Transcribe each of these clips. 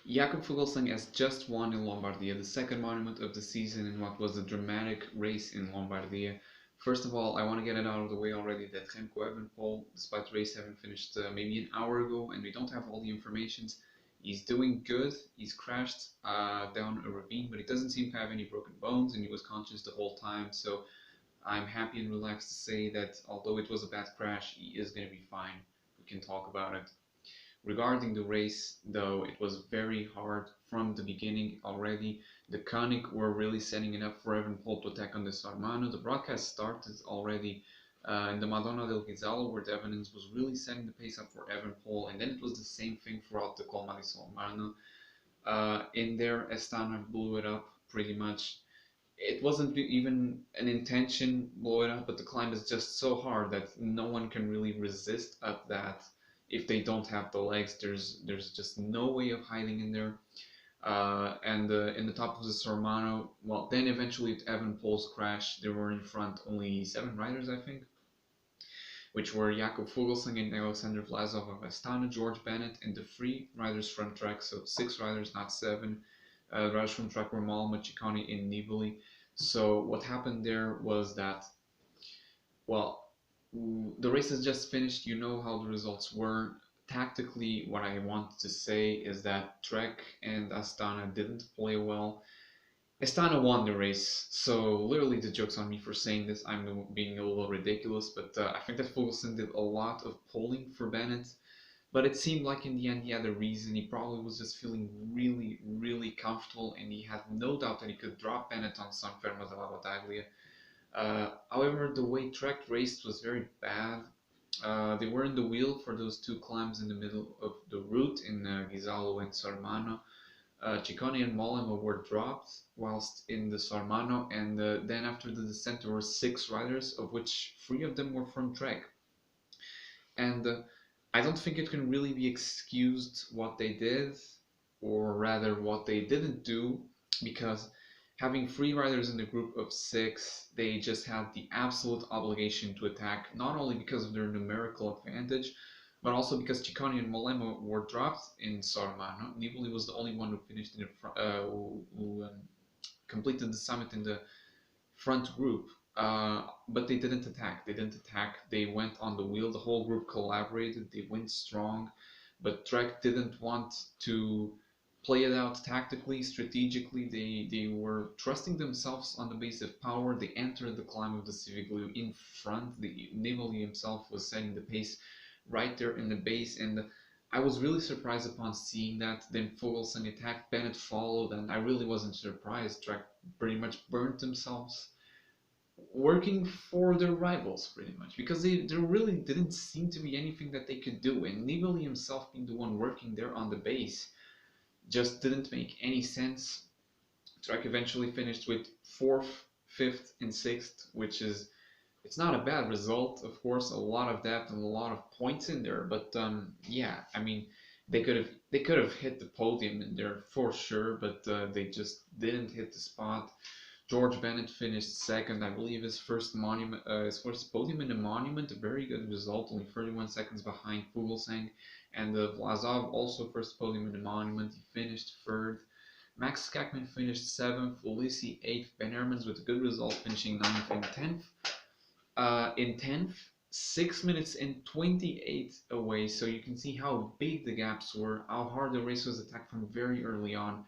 Jakob Fuglsang has just won in Lombardia, the second monument of the season in what was a dramatic race in Lombardia. First of all, I want to get it out of the way already that Remco Evenepoel, despite the race having finished maybe an hour ago and we don't have all the informations, he's doing good. He's crashed down a ravine, but he doesn't seem to have any broken bones and he was conscious the whole time. So I'm happy and relaxed to say that although it was a bad crash, he is going to be fine. We can talk about it. Regarding the race, though, it was very hard from the beginning already. The Koenig were really setting it up for Evenepoel to attack on the Sarmano. The broadcast started already in the Madonna del Ghisallo, where the evidence was really setting the pace up for Evenepoel, and then it was the same thing throughout the Colma di Solmano. In there, Astana blew it up pretty much. It wasn't even an intention blow it up, but the climb is just so hard that no one can really resist up that. If they don't have the legs, there's just no way of hiding in there. And in the top of the Sormano, well, then eventually at Evenepoel's crash, there were in front only 7 riders, I think, which were Jakob Fuglsang and Alexander Vlasov of Astana, George Bennett, and the 3 riders from track, so 6 riders, not 7. Riders from track were Malma, Ciccone, and Nibali. So what happened there was that, well, the race has just finished. You know how the results were. Tactically, what I want to say is that Trek and Astana didn't play well. Astana won the race, so literally the joke's on me for saying this. I'm being a little ridiculous, but I think that Fuglsang did a lot of pulling for Bennett. But it seemed like in the end he had a reason. He probably was just feeling really, really comfortable, and he had no doubt that he could drop Bennett on San Fermo della Battaglia. However, the way Trek raced was very bad. They were in the wheel for those 2 climbs in the middle of the route in Ghisallo and Sormano. Ciccone and Mollema were dropped whilst in the Sormano, and then after the descent there were 6 riders, of which 3 of them were from Trek. And I don't think it can really be excused what they did, or rather what they didn't do, because having 3 riders in a group of 6, they just had the absolute obligation to attack, not only because of their numerical advantage, but also because Ciccone and Mollema were dropped in Sormano. Nibali was the only one who finished in the front, who completed the summit in the front group. But they didn't attack. They didn't attack. They went on the wheel. The whole group collaborated. They went strong. But Trek didn't want to play it out tactically, strategically. They were trusting themselves on the base of power. They entered the climb of the Civiglu in front. Nibali himself was setting the pace right there in the base. And I was really surprised upon seeing that. Then Fuglsang attacked, Bennett followed, and I really wasn't surprised. Trek pretty much burnt themselves working for their rivals pretty much because there really didn't seem to be anything that they could do, and Nibali himself being the one working there on the base just didn't make any sense. Trek eventually finished with 4th, 5th, and 6th, which is, it's not a bad result. Of course, a lot of depth and a lot of points in there, but yeah, I mean, they could have hit the podium in there for sure, but they just didn't hit the spot. George Bennett finished second, I believe his first podium in the monument, a very good result, only 31 seconds behind Fuglsang. And Vlasov also first podium in the monument, he finished third. Max Skakman finished 7th, Ulissi 8th, Ben Hermans with a good result finishing 9th and 10th. In 10th, 6 minutes and 28 away, so you can see how big the gaps were, how hard the race was attacked from very early on.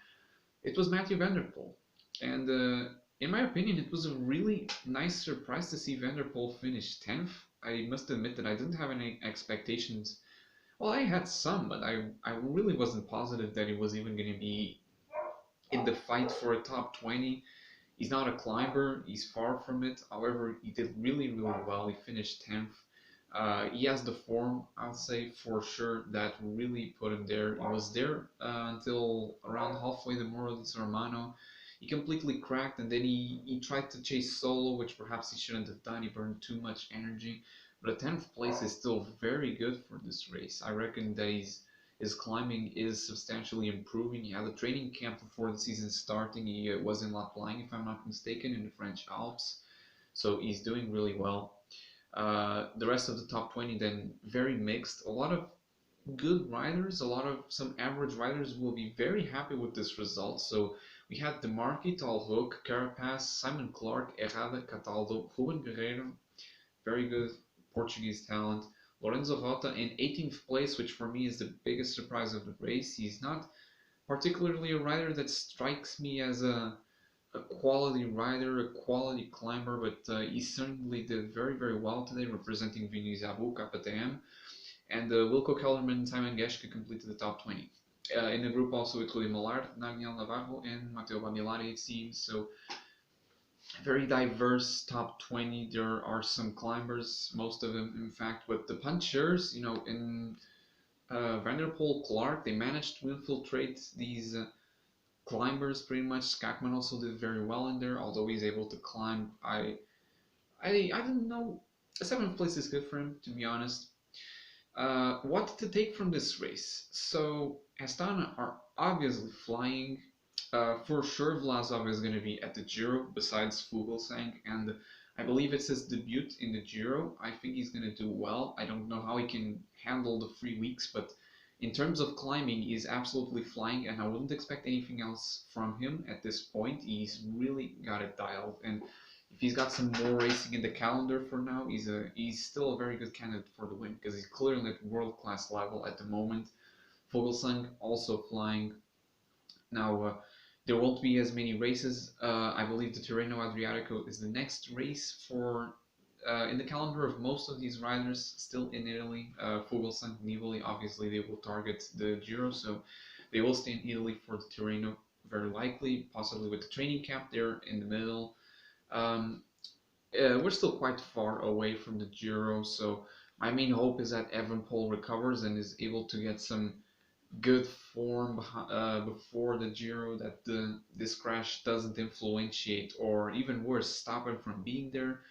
It was Mathieu van der Poel. And in my opinion, it was a really nice surprise to see Van der Poel finish 10th. I must admit that I didn't have any expectations. Well, I had some, but I really wasn't positive that he was even going to be in the fight for a top 20. He's not a climber, he's far from it. However, he did really, really well. He finished 10th. He has the form, I'll say for sure, that really put him there. He was there until around halfway the Muro di Sormano. He completely cracked, and then he tried to chase solo, which perhaps he shouldn't have done. He burned too much energy. But a 10th place is still very good for this race. I reckon that his climbing is substantially improving. He had a training camp before the season starting. He was in La Plagne, if I'm not mistaken, in the French Alps. So he's doing really well. The rest of the top 20 then very mixed. A lot of good riders, some average riders will be very happy with this result. So we had Demarchi, Talhook, Carapaz, Simon Clark, Errada, Cataldo, Ruben Guerreiro, very good Portuguese talent. Lorenzo Rota in 18th place, which for me is the biggest surprise of the race. He's not particularly a rider that strikes me as a quality rider, a quality climber, but he certainly did very, very well today, representing Vinizabu, KTM. And Wilco Kelderman and Simon Geschke completed the top 20. In the group also with Rui Millard, Daniel Navarro, and Matteo Bagnolari, it seems. So very diverse top 20. There are some climbers, most of them, in fact, with the punchers. In Vanderpoel, Clark, they managed to infiltrate these climbers pretty much. Skakman also did very well in there, although he's able to climb. I don't know. Seventh place is good for him, to be honest. What to take from this race? So Astana are obviously flying. For sure, Vlasov is going to be at the Giro besides Fuglsang, and I believe it's his debut in the Giro. I think he's going to do well. I don't know how he can handle the 3 weeks, but in terms of climbing, he's absolutely flying, and I wouldn't expect anything else from him at this point. He's really got it dialed, and if he's got some more racing in the calendar for now, he's still a very good candidate for the win because he's clearly at world class level at the moment. Fuglsang also flying. Now there won't be as many races. I believe the Tirreno Adriatico is the next race for in the calendar of most of these riders still in Italy. Fuglsang, Nibali, obviously they will target the Giro, so they will stay in Italy for the Tirreno very likely, possibly with the training camp there in the middle. Um, we're still quite far away from the Giro, so my main hope is that Evenepoel recovers and is able to get some good form before the Giro, that this crash doesn't influentiate or even worse, stop him from being there.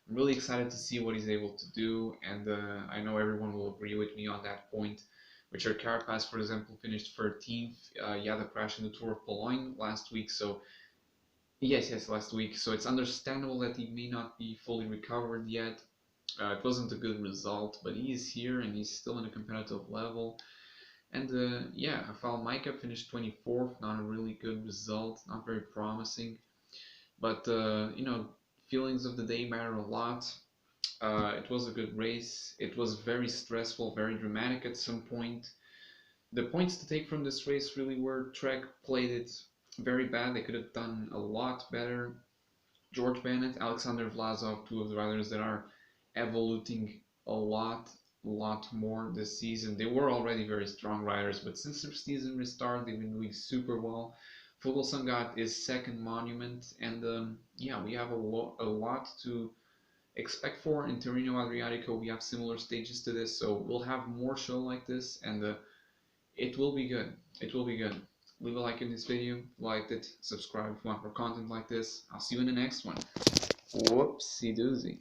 I'm really excited to see what he's able to do, and I know everyone will agree with me on that point. Richard Carapaz, for example, finished 13th. He had a crash in the Tour of Pologne last week, so yes, last week. So it's understandable that he may not be fully recovered yet. It wasn't a good result, but he is here and he's still in a competitive level. And yeah, Rafał Majka finished 24th, not a really good result, not very promising. But feelings of the day matter a lot. It was a good race. It was very stressful, very dramatic at some point. The points to take from this race really were Trek played it very bad. They could have done a lot better. George Bennett, Alexander Vlasov, two of the riders that are evoluting a lot more this season. They were already very strong riders, but since their season restarted, they've been doing super well. Fuglsang got his second monument, and yeah, we have a lot to expect for in Tirreno Adriatico. We have similar stages to this, so we'll have more show like this, and it will be good. It will be good. Leave a like in this video, liked it, subscribe if you want more content like this. I'll see you in the next one. Whoopsie doozy.